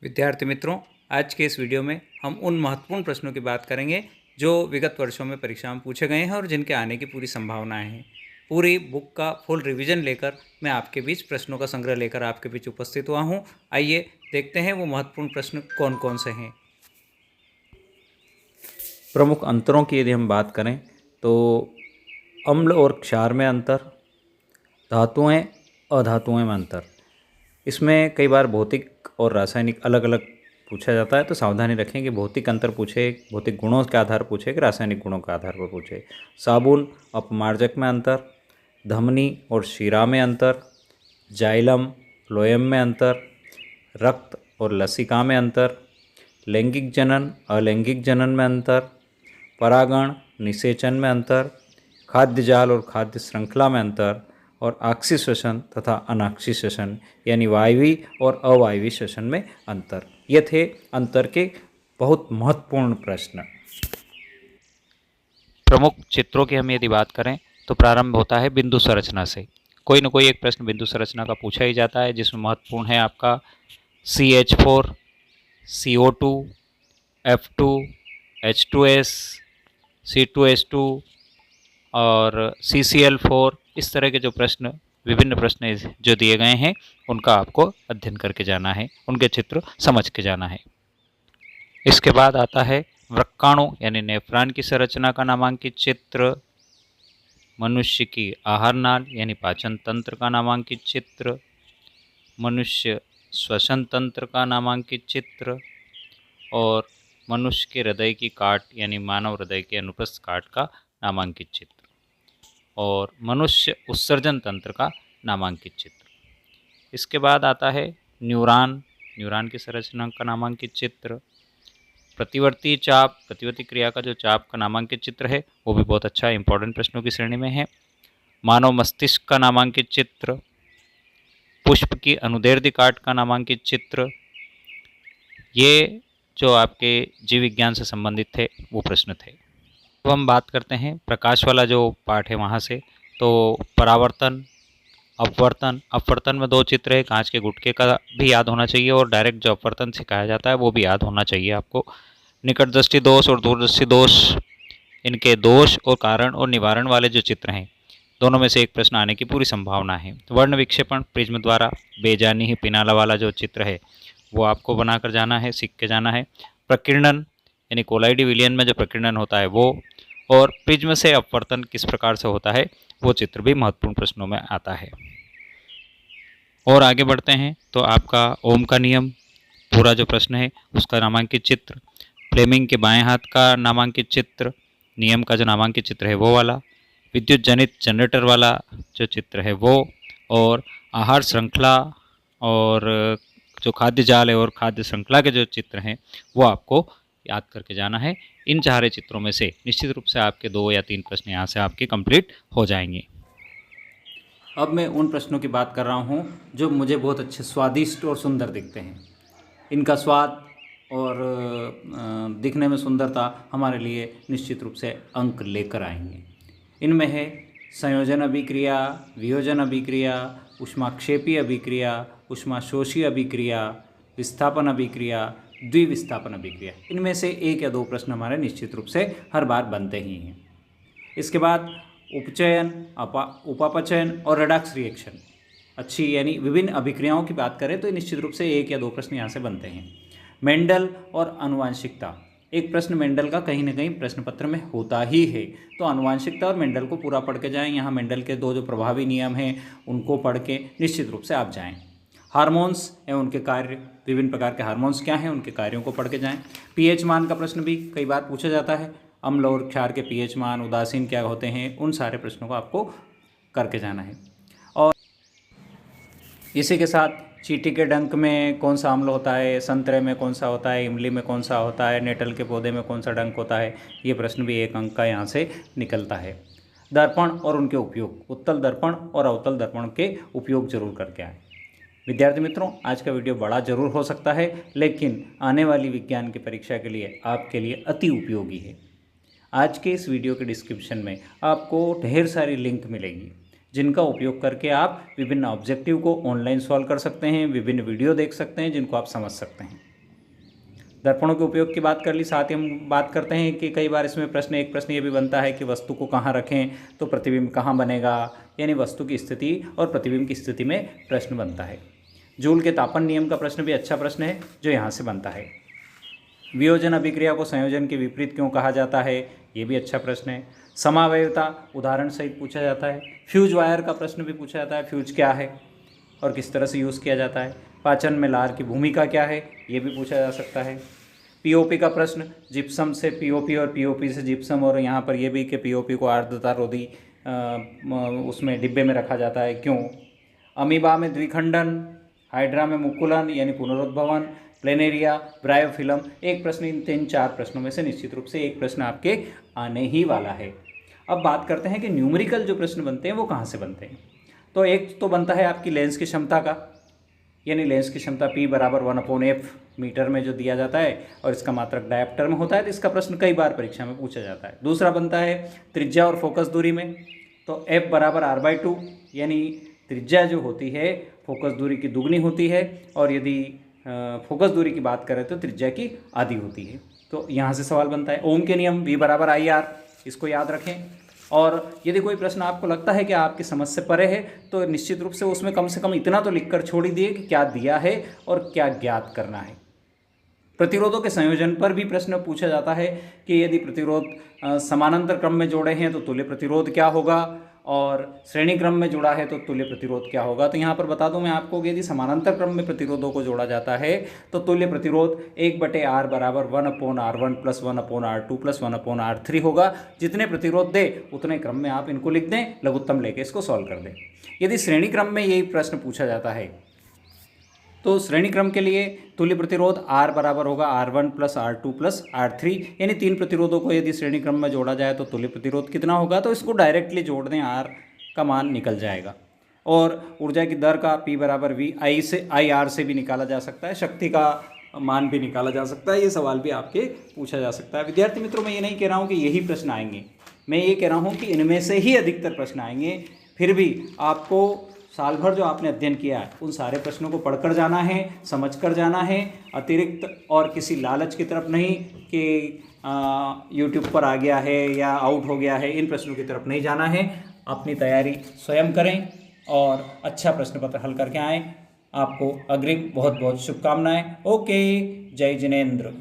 विद्यार्थी मित्रों, आज के इस वीडियो में हम उन महत्वपूर्ण प्रश्नों की बात करेंगे जो विगत वर्षों में परीक्षा में पूछे गए हैं और जिनके आने की पूरी संभावनाएं हैं। पूरी बुक का फुल रिवीजन लेकर मैं आपके बीच प्रश्नों का संग्रह लेकर आपके बीच उपस्थित हुआ हूं। आइए देखते हैं वो महत्वपूर्ण प्रश्न कौन कौन से हैं। प्रमुख अंतरों की यदि हम बात करें तो अम्ल और क्षार में अंतर, धातुएं अधातुएं में अंतर। इसमें कई बार भौतिक और रासायनिक अलग अलग पूछा जाता है, तो सावधानी रखें कि भौतिक अंतर पूछे, भौतिक गुणों के आधार पूछे कि रासायनिक गुणों के आधार पर पूछे। साबुन अपमार्जक में अंतर, धमनी और शिरा में अंतर, जाइलम फ्लोएम में अंतर, रक्त और लसिका में अंतर, लैंगिक जनन अलैंगिक जनन में अंतर, परागण निषेचन में अंतर, खाद्य जाल और खाद्य श्रृंखला में अंतर और आक्षी श्वसन तथा अनाक्षी श्वसन यानी वायवी और अवायवी श्वसन में अंतर। ये थे अंतर के बहुत महत्वपूर्ण प्रश्न। प्रमुख चित्रों की हम यदि बात करें तो प्रारंभ होता है बिंदु संरचना से। कोई न कोई एक प्रश्न बिंदु संरचना का पूछा ही जाता है, जिसमें महत्वपूर्ण है आपका CH4, CO2, F2, H2S, C2H2 और CCl4। इस तरह के जो प्रश्न, विभिन्न प्रश्न जो दिए गए हैं, उनका आपको अध्ययन करके जाना है, उनके चित्र समझ के जाना है। इसके बाद आता है वृक्काणु यानी नेफ्रॉन की संरचना का नामांकित चित्र, मनुष्य की आहार नाल यानी पाचन तंत्र का नामांकित चित्र, मनुष्य श्वसन तंत्र का नामांकित चित्र और मनुष्य के हृदय की काट यानी मानव हृदय के अनुप्रस्थ काट का नामांकित चित्र और मनुष्य उत्सर्जन तंत्र का नामांकित चित्र। इसके बाद आता है न्यूरॉन की संरचना का नामांकित चित्र, प्रतिवर्ती चाप, प्रतिवर्ती क्रिया का जो चाप का नामांकित चित्र है वो भी बहुत अच्छा इंपॉर्टेंट प्रश्नों की श्रेणी में है। मानव मस्तिष्क का नामांकित चित्र, पुष्प की अनुदैर्ध्य काट का नामांकित चित्र। ये जो आपके जीव विज्ञान से संबंधित थे वो प्रश्न थे। अब हम बात करते हैं प्रकाश वाला जो पार्ट है वहाँ से। तो परावर्तन, अपवर्तन में दो चित्र है, कांच के गुटके का भी याद होना चाहिए और डायरेक्ट जो अपवर्तन सिखाया जाता है वो भी याद होना चाहिए आपको। निकट दृष्टि दोष और दूरदृष्टि दोष, इनके दोष और कारण और निवारण वाले जो चित्र हैं, दोनों में से एक प्रश्न आने की पूरी संभावना है। वर्ण विक्षेपण प्रिज्म द्वारा, बेजानी ही पिनाला वाला जो चित्र है वो आपको बनाकर जाना है, सीख के जाना है। प्रकीर्णन यानी कोलाइडी विलियन में जो प्रकीर्णन होता है वो, और प्रिज्म से अपवर्तन किस प्रकार से होता है वो चित्र भी महत्वपूर्ण प्रश्नों में आता है। और आगे बढ़ते हैं तो आपका ओम का नियम पूरा जो प्रश्न है उसका नामांकित चित्र, फ्लेमिंग के बाएं हाथ का नामांकित चित्र, नियम का जो नामांकित चित्र है वो वाला, विद्युत जनित जनरेटर वाला जो चित्र है वो, और आहार श्रृंखला और जो खाद्य जाल है और खाद्य श्रृंखला के जो चित्र हैं वो आपको याद करके जाना है। इन चारे चित्रों में से निश्चित रूप से आपके 2 या 3 प्रश्न यहाँ से आपके कंप्लीट हो जाएंगे। अब मैं उन प्रश्नों की बात कर रहा हूँ जो मुझे बहुत अच्छे, स्वादिष्ट और सुंदर दिखते हैं। इनका स्वाद और दिखने में सुंदरता हमारे लिए निश्चित रूप से अंक लेकर आएंगे। इनमें है संयोजन अभिक्रिया, वियोजन अभिक्रिया, ऊष्माक्षेपी अभिक्रिया, ऊष्माशोषी अभिक्रिया, विस्थापन अभिक्रिया, द्विविस्थापन अभिक्रिया। इनमें से 1 या 2 प्रश्न हमारे निश्चित रूप से हर बार बनते ही हैं। इसके बाद उपचयन, उपापचयन और रेडॉक्स रिएक्शन, अच्छी यानी विभिन्न अभिक्रियाओं की बात करें तो निश्चित रूप से 1 या 2 प्रश्न यहाँ से बनते हैं। मेंडल और आनुवांशिकता, एक प्रश्न मेंडल का कहीं ना कहीं प्रश्न पत्र में होता ही है, तो आनुवांशिकता और मेंडल को पूरा पढ़ के जाएं। यहाँ मेंडल के 2 जो प्रभावी नियम हैं उनको पढ़ के निश्चित रूप से आप जाएं। हार्मोन्स एवं उनके कार्य, विभिन्न प्रकार के हार्मोन्स क्या हैं उनके कार्यों को पढ़ के जाएं। पीएच मान का प्रश्न भी कई बार पूछा जाता है, अम्ल और क्षार के पीएच मान, उदासीन क्या होते हैं, उन सारे प्रश्नों को आपको करके जाना है। और इसी के साथ चींटी के डंक में कौन सा अम्ल होता है, संतरे में कौन सा होता है, इमली में कौन सा होता है, नेटल के पौधे में कौन सा डंक होता है, ये प्रश्न भी 1 अंक का यहाँ से निकलता है। दर्पण और उनके उपयोग, उत्तल दर्पण और अवतल दर्पण के उपयोग जरूर करके आए। विद्यार्थी मित्रों, आज का वीडियो बड़ा जरूर हो सकता है, लेकिन आने वाली विज्ञान की परीक्षा के लिए आपके लिए अति उपयोगी है। आज के इस वीडियो के डिस्क्रिप्शन में आपको ढेर सारी लिंक मिलेगी, जिनका उपयोग करके आप विभिन्न ऑब्जेक्टिव को ऑनलाइन सॉल्व कर सकते हैं, विभिन्न वीडियो देख सकते हैं जिनको आप समझ सकते हैं। दर्पणों के उपयोग की बात कर ली। साथ ही हम बात करते हैं कि कई बार इसमें एक प्रश्न ये भी बनता है कि वस्तु को कहाँ रखें तो प्रतिबिंब कहाँ बनेगा, यानी वस्तु की स्थिति और प्रतिबिंब की स्थिति में प्रश्न बनता है। जूल के तापन नियम का प्रश्न भी अच्छा प्रश्न है जो यहाँ से बनता है। वियोजन अभिक्रिया को संयोजन के विपरीत क्यों कहा जाता है, ये भी अच्छा प्रश्न है। समावयवता उदाहरण सहित पूछा जाता है। फ्यूज वायर का प्रश्न भी पूछा जाता है, फ्यूज क्या है और किस तरह से यूज़ किया जाता है। पाचन में लार की भूमिका क्या है, ये भी पूछा जा सकता है। पीओपी का प्रश्न, जिप्सम से पीओपी और पीओपी से जिप्सम, और यहाँ पर ये भी कि पीओपी को आर्द्रता रोधी उसमें डिब्बे में रखा जाता है, क्यों। अमीबा में द्विखंडन, हाइड्रा में मुकुलन यानी पुनरुद्भवन, प्लेनेरिया, ब्रायोफिलम। एक प्रश्न इन 3-4 प्रश्नों में से निश्चित रूप से एक प्रश्न आपके आने ही वाला है। अब बात करते हैं कि न्यूमेरिकल जो प्रश्न बनते हैं वो कहाँ से बनते हैं। तो एक तो बनता है आपकी लेंस की क्षमता का, यानी लेंस की क्षमता P बराबर 1/f मीटर में जो दिया जाता है और इसका मात्रक डायप्टर में होता है, तो इसका प्रश्न कई बार परीक्षा में पूछा जाता है। दूसरा बनता है त्रिज्या और फोकस दूरी में, तो F बराबर r/2, यानी त्रिज्या जो होती है फोकस दूरी की दुगनी होती है, और यदि फोकस दूरी की बात करें तो त्रिज्या की आधी होती है। तो यहाँ से सवाल बनता है। ओम के नियम V बराबर IR, इसको याद रखें। और यदि कोई प्रश्न आपको लगता है कि आपकी समझ से परे है तो निश्चित रूप से उसमें कम से कम इतना तो लिखकर छोड़ ही दिए कि क्या दिया है और क्या ज्ञात करना है। प्रतिरोधों के संयोजन पर भी प्रश्न पूछा जाता है कि यदि प्रतिरोध समानांतर क्रम में जोड़े हैं तो तुल्य प्रतिरोध क्या होगा, और श्रेणी क्रम में जुड़ा है तो तुल्य प्रतिरोध क्या होगा। तो यहाँ पर बता दूं मैं आपको कि यदि समानांतर क्रम में प्रतिरोधों को जोड़ा जाता है तो तुल्य प्रतिरोध 1/r बराबर 1/r1 plus 1/r2 plus 1/r3 होगा। जितने प्रतिरोध दे उतने क्रम में आप इनको लिख दें, लघुत्तम लेके इसको सॉल्व कर दें। यदि श्रेणी क्रम में यही प्रश्न पूछा जाता है तो श्रेणी क्रम के लिए तुल्य प्रतिरोध R बराबर होगा R1 plus R2 plus R3, यानी 3 प्रतिरोधों को यदि श्रेणी क्रम में जोड़ा जाए तो तुल्य प्रतिरोध कितना होगा, तो इसको डायरेक्टली जोड़ दें, R का मान निकल जाएगा। और ऊर्जा की दर का P बराबर V IR से भी निकाला जा सकता है, शक्ति का मान भी निकाला जा सकता है। ये सवाल भी आपके पूछा जा सकता है। विद्यार्थी मित्रों, मैं ये नहीं कह रहा हूँ कि यही प्रश्न आएंगे, मैं ये कह रहा हूँ कि इनमें से ही अधिकतर प्रश्न आएंगे। फिर भी आपको साल भर जो आपने अध्ययन किया है उन सारे प्रश्नों को पढ़कर जाना है, समझकर जाना है, अतिरिक्त और किसी लालच की तरफ नहीं कि यूट्यूब पर आ गया है या आउट हो गया है, इन प्रश्नों की तरफ नहीं जाना है। अपनी तैयारी स्वयं करें और अच्छा प्रश्न पत्र हल करके आएँ। आपको अग्रिम बहुत बहुत शुभकामनाएं। ओके, जय जिनेंद्र।